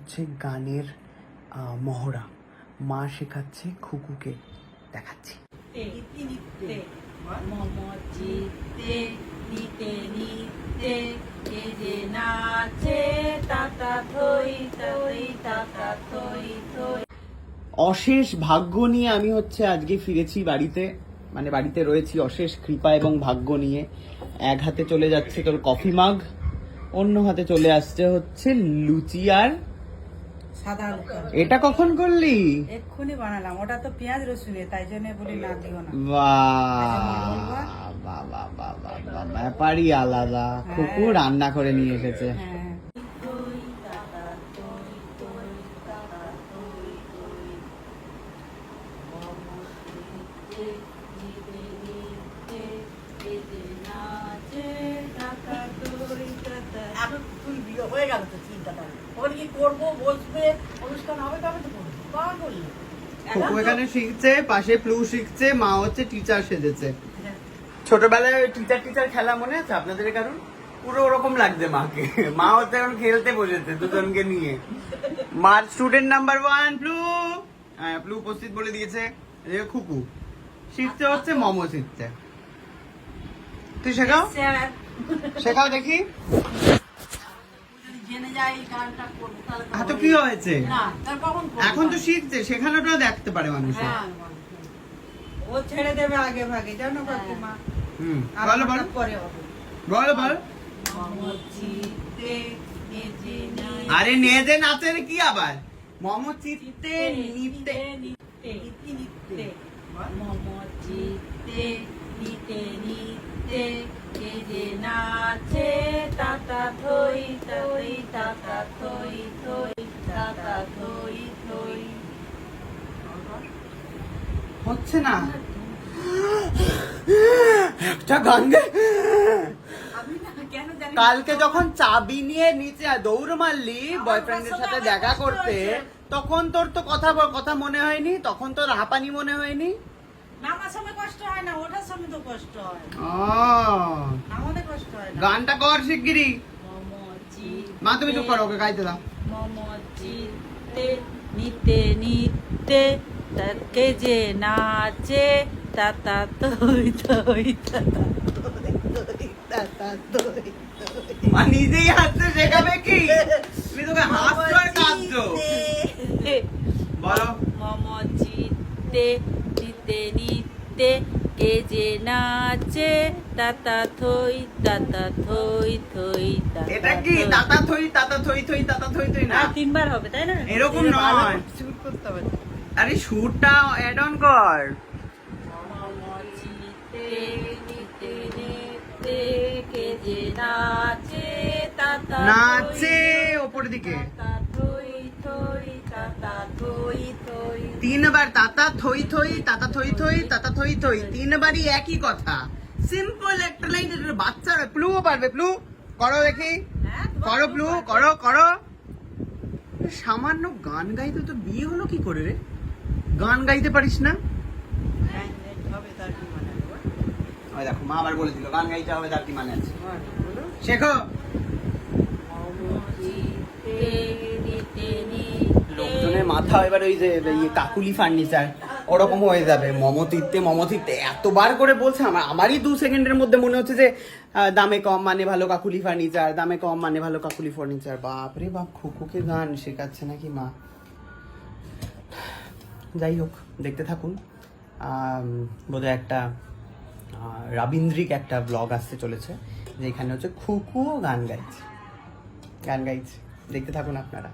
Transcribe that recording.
হচ্ছে গানের মহড়া। মা শেখাচ্ছে খুকুকে, দেখাচ্ছি। অশেষ ভাগ্য নিয়ে আমি হচ্ছে আজকে ফিরেছি বাড়িতে, মানে বাড়িতে রয়েছি অশেষ কৃপা এবং ভাগ্য নিয়ে। এক হাতে চলে যাচ্ছে তোর কফি মাগ, অন্য হাতে চলে আসছে হচ্ছে লুচি আর সাদা। এটা কখন করলি? এক্ষুনি বানালাম, ওটা তো পেঁয়াজ রসুনে, তাই জন্য বলি না দিও না। ব্যাপারই আলাদা। খুকু রান্না করে নিয়ে এসেছে। হয়ে গেল তো চিন্তাটা, ওখানে কি করবো, বসবে, অনুষ্ঠান হবে, তবে তো করবো। খুকু এখানে শিখছে, পাশে প্লু শিখছে, মা হচ্ছে টিচার সেজেছে। ছোটবেলায় টিচার খেলা মনে আছে আপনাদের? কারণ পুরো ওরকম লাগছে মাকে। মা হচ্ছে এখন খেলতে বসেছে দুজনকে নিয়ে। মার স্টুডেন্ট নাম্বার 1 প্লু। হ্যাঁ, প্লু উপস্থিত বলে দিয়েছে। খুকু শিখছে হচ্ছে মোমো শিখছে। তুই শেখাও, শেখাও দেখি। তো কি হয়েছে, এখন তো শিখছে, শেখানোটাও দেখতে পারে মানুষ। ও ছেড়ে দেবে আগে ভাগে, জানো কাকিমা। বলো বলো বলো বলো। আরে নেদে নাচের কি আবার? মোমো চিত্তে নিতে মোমো চিত্তে নিতে নিতে কে যে নাচে, তাতা থই থই, তাতা থই থই, তাতা থই থই। হচ্ছে না একটা গান গে। কালকে যখন চাবি নিয়ে নিচে দৌড় মারলি বয়ফ্রেন্ডের সাথে দেখা করতে, তখন তোর তো কথা মনে হয়নি? তখন তোর হাঁপানি মনে হয়নি? নামার সময় কষ্ট হয় না, ওঠার সময় তো কষ্ট হয়। আমাদের কষ্ট হয় না। গানটা কর শিগগিরই। মা তুমি চুপ করো, ওকে গাইতে দাও। মোমো চিত্তে নিতে নিতে কে যে নাচে, তাতা থই থই, তাতা থই থই, তাতা থই থই। মা নিজেই হাসতে শেখাবে কি? তুমি তোকে হাসছো আর কাঁদছো। বলো। মোমো চিত্তে নিতে নিতে কে যে নাচে, তাতা থই, তাতা থই থই। এটা কি তাতা থই তাতা থই থই তাতা থই থই না? 3 বার হবে, তাই না? এরকম নয়, শুট করতে হবে। আরে সুরটা অ্যাড অন কর। মোমো চিত্তে নিতে নিতে কে যে নাচে, তাতা নাচে উপরের দিকে তাতা থই থই, তাতা থই থই। 3 বার তাতা থই থই, তাতা থই থই, তাতা থই থই, 3 বারই একই কথা। সিম্পল একটা লাইন। বাচ্চারা প্লুও পারবে। প্লু করো দেখি, করো প্লু, করো করো। সামান্য গান গাইতে তো বিয়ে হলো কি করে রে? গান গাইতে পারিস না? ওই দেখো মা আবার বলে দিল গান গাইতে হবে, তার কি মানে আছে? শেখো। লোকজনের মাথা এবার ওই যে কাকুলি ফার্নিচার ওরকম হয়ে যাবে। মোমো তিত্তে এতবার করে বলছে, আমারই 2 সেকেন্ডের মধ্যে মনে হচ্ছে যে দামে কম মানে ভালো কাকুলি ফার্নিচার, দামে কম মানে ভালো কাকুলি ফার্নিচার। বাপরে বাপ, খুকুকে গান শেখাচ্ছে নাকি মা? যাই হোক, দেখতে থাকুন। বোধহয় একটা রবীন্দ্রিক একটা ব্লগ আসতে চলেছে, যেখানে হচ্ছে খুকুও গান গাইছে। দেখতে থাকুন আপনারা।